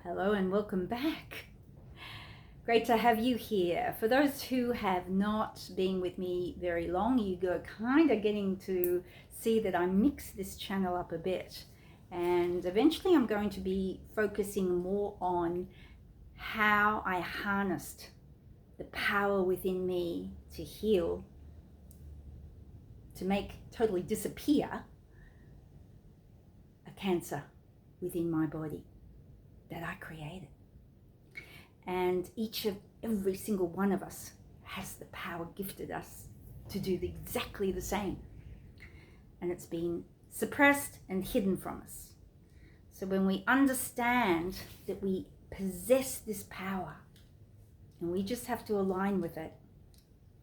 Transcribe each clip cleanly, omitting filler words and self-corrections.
Hello and welcome back. Great to have you here. For those who have not been with me very long, you are kind of getting to see that I mix this channel up a bit. And eventually I'm going to be focusing more on how I harnessed the power within me to heal, to make totally disappear a cancer within my body that I created. And every single one of us has the power gifted us to do exactly the same. And it's been suppressed and hidden from us. So when we understand that we possess this power, and we just have to align with it,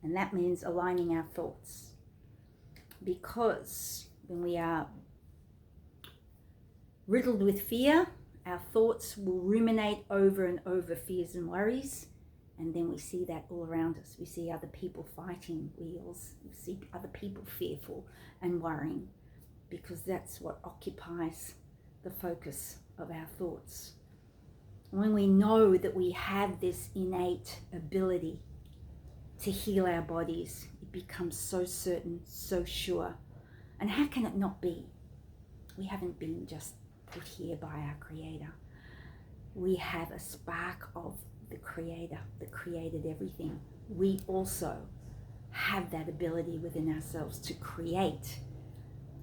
and that means aligning our thoughts. Because when we are riddled with fear, our thoughts will ruminate over and over fears and worries, and then we see that all around us. We see other people fighting wheels, we see other people fearful and worrying, because that's what occupies the focus of our thoughts. When we know that we have this innate ability to heal our bodies, it becomes so certain, so sure. And how can it not be? We haven't been just put here by our Creator. We have a spark of the Creator that created everything. We also have that ability within ourselves to create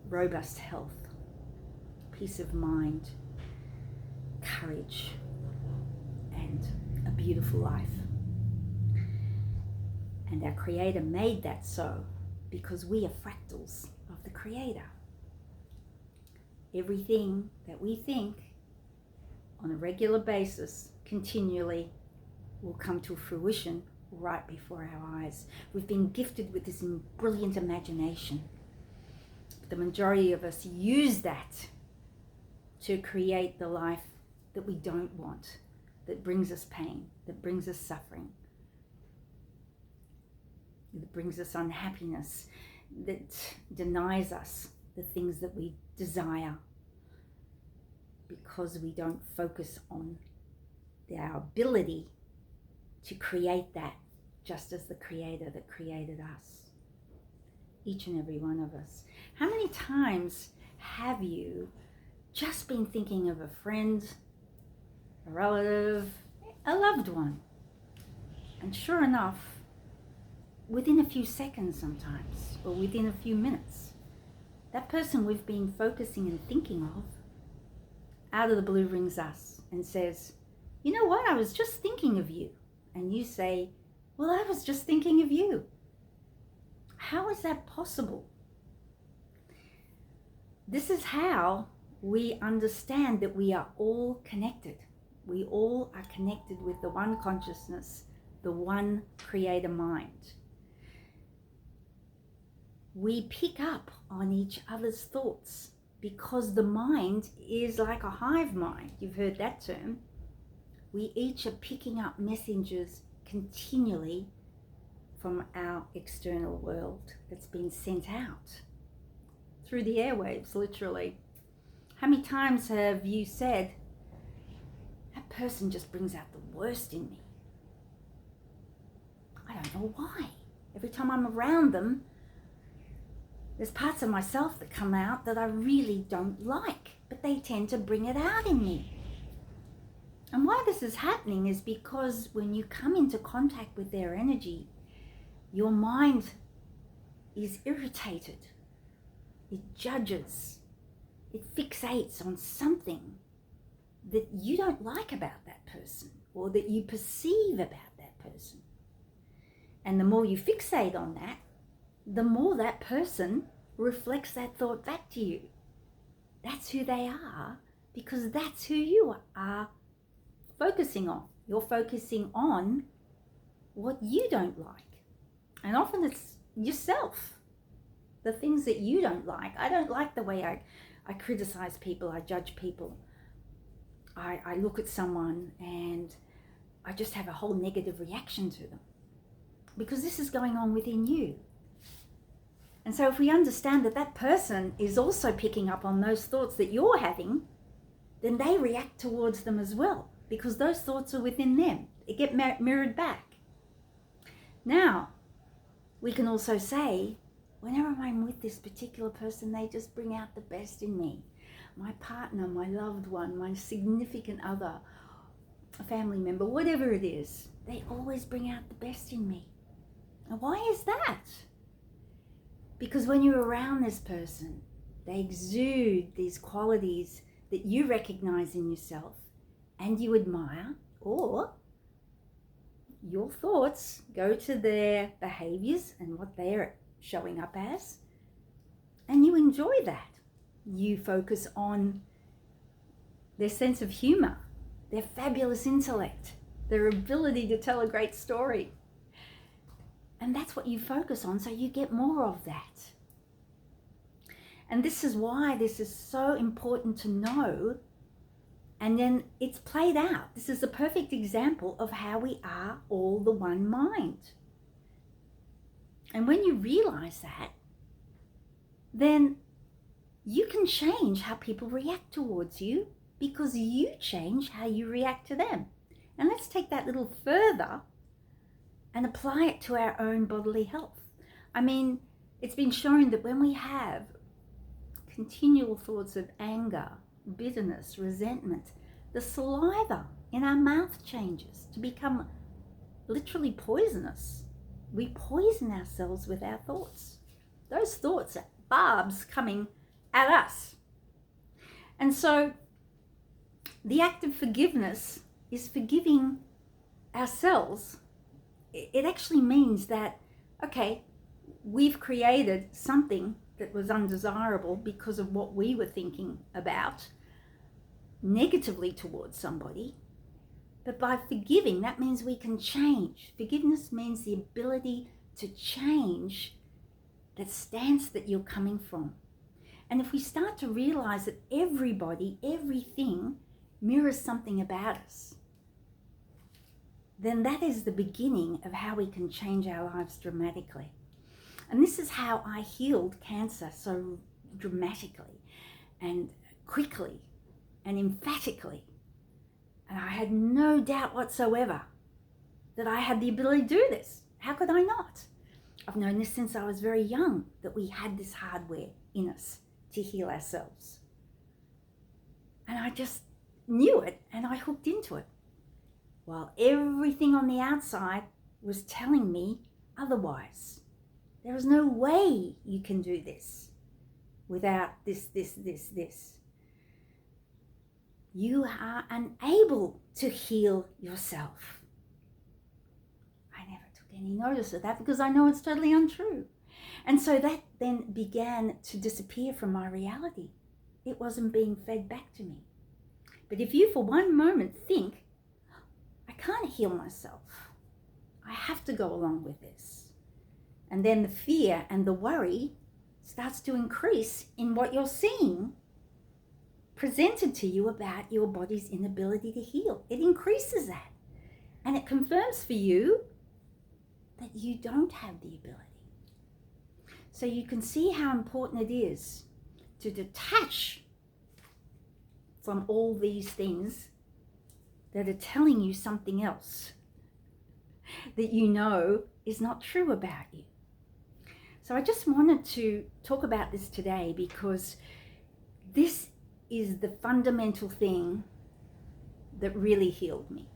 robust health, peace of mind, courage, and a beautiful life. And our Creator made that so because we are fractals of the Creator. Everything that we think on a regular basis, continually, will come to fruition right before our eyes. We've been gifted with this brilliant imagination. The majority of us use that to create the life that we don't want, that brings us pain, that brings us suffering, that brings us unhappiness, that denies us the things that we desire, because we don't focus on our ability to create that, just as the Creator that created us, each and every one of us. How many times have you just been thinking of a friend, a relative, a loved one, and sure enough, within a few seconds sometimes, or within a few minutes, that person we've been focusing and thinking of, out of the blue rings us and says, you know what, I was just thinking of you. And you say, well, I was just thinking of you. How is that possible? This is how we understand that we are all connected. We all are connected with the one consciousness, the one Creator mind. We pick up on each other's thoughts because the mind is like a hive mind. You've heard that term. We each are picking up messages continually from our external world that's been sent out through the airwaves, literally. How many times have you said, that person just brings out the worst in me? I don't know why. Every time I'm around them, there's parts of myself that come out that I really don't like, but they tend to bring it out in me. And why this is happening is because when you come into contact with their energy, your mind is irritated. It judges. It fixates on something that you don't like about that person, or that you perceive about that person. And the more you fixate on that, the more that person reflects that thought back to you. That's who they are, because that's who you are focusing on. You're focusing on what you don't like. And often it's yourself, the things that you don't like. I don't like the way I criticize people, I judge people. I look at someone and I just have a whole negative reaction to them, because this is going on within you. And so if we understand that that person is also picking up on those thoughts that you're having, then they react towards them as well. because those thoughts are within them. They get mirrored back. Now, we can also say, whenever I'm with this particular person, they just bring out the best in me. My partner, my loved one, my significant other, a family member, whatever it is, they always bring out the best in me. And why is that? Because when you're around this person, they exude these qualities that you recognize in yourself and you admire, or your thoughts go to their behaviors and what they're showing up as, and you enjoy that. You focus on their sense of humor, their fabulous intellect, their ability to tell a great story. And that's what you focus on, so you get more of that. And this is why this is so important to know. And then it's played out. This is a perfect example of how we are all the one mind. And when you realize that, then you can change how people react towards you, because you change how you react to them. And let's take that a little further and apply it to our own bodily health. I mean, it's been shown that when we have continual thoughts of anger, bitterness, resentment, the saliva in our mouth changes to become literally poisonous. We poison ourselves with our thoughts. Those thoughts are barbs coming at us. And so the act of forgiveness is forgiving ourselves. It actually means that, okay, we've created something that was undesirable because of what we were thinking about negatively towards somebody. But by forgiving, that means we can change. Forgiveness means the ability to change that stance that you're coming from. And if we start to realize that everybody, everything mirrors something about us, then that is the beginning of how we can change our lives dramatically. And this is how I healed cancer so dramatically and quickly and emphatically. And I had no doubt whatsoever that I had the ability to do this. How could I not? I've known this since I was very young, that we had this hardware in us to heal ourselves. And I just knew it and I hooked into it, while everything on the outside was telling me otherwise. There is no way you can do this without this. You are unable to heal yourself. I never took any notice of that because I know it's totally untrue. And so that then began to disappear from my reality. It wasn't being fed back to me. But if you for one moment think, I can't heal myself, I have to go along with this, and then the fear and the worry starts to increase in what you're seeing presented to you about your body's inability to heal. It increases that. And it confirms for you that you don't have the ability. So you can see how important it is to detach from all these things that are telling you something else that you know is not true about you. So I just wanted to talk about this today because this is the fundamental thing that really healed me.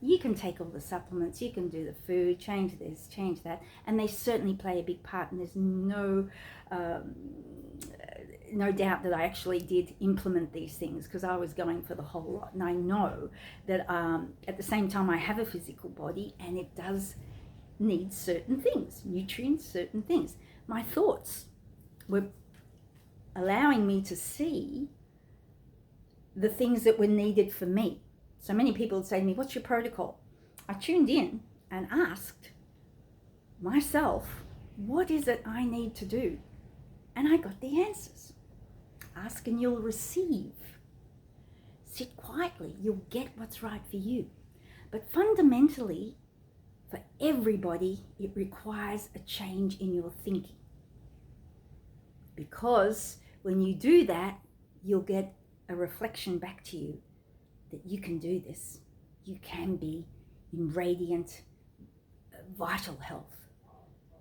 You can take all the supplements, you can do the food, change this, change that, and they certainly play a big part, and there's no doubt that I actually did implement these things because I was going for the whole lot. And I know that at the same time I have a physical body and it does need certain things, nutrients, certain things. My thoughts were allowing me to see the things that were needed for me. So many people would say to me, what's your protocol? I tuned in and asked myself, what is it I need to do? And I got the answers. Ask and you'll receive. Sit quietly, you'll get what's right for you. But fundamentally, for everybody, it requires a change in your thinking. Because when you do that, you'll get a reflection back to you that you can do this. you can be in radiant, vital health,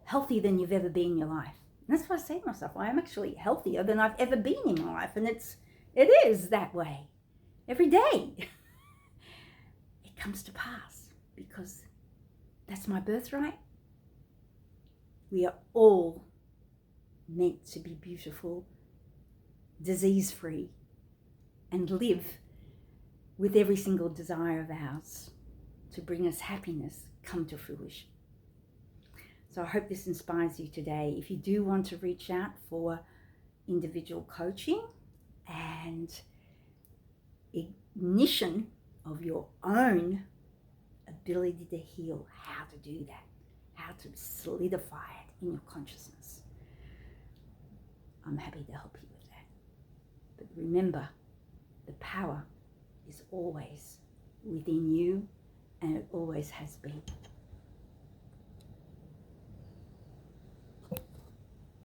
healthier than you've ever been in your life. And that's why I say to myself, I am actually healthier than I've ever been in my life. And it is that way every day. It comes to pass because that's my birthright. We are all meant to be beautiful, disease-free, and live with every single desire of ours to bring us happiness come to fruition. So I hope this inspires you today. If you do want to reach out for individual coaching and ignition of your own ability to heal, how to do that, how to solidify it in your consciousness, I'm happy to help you with that. But remember, the power is always within you, and it always has been.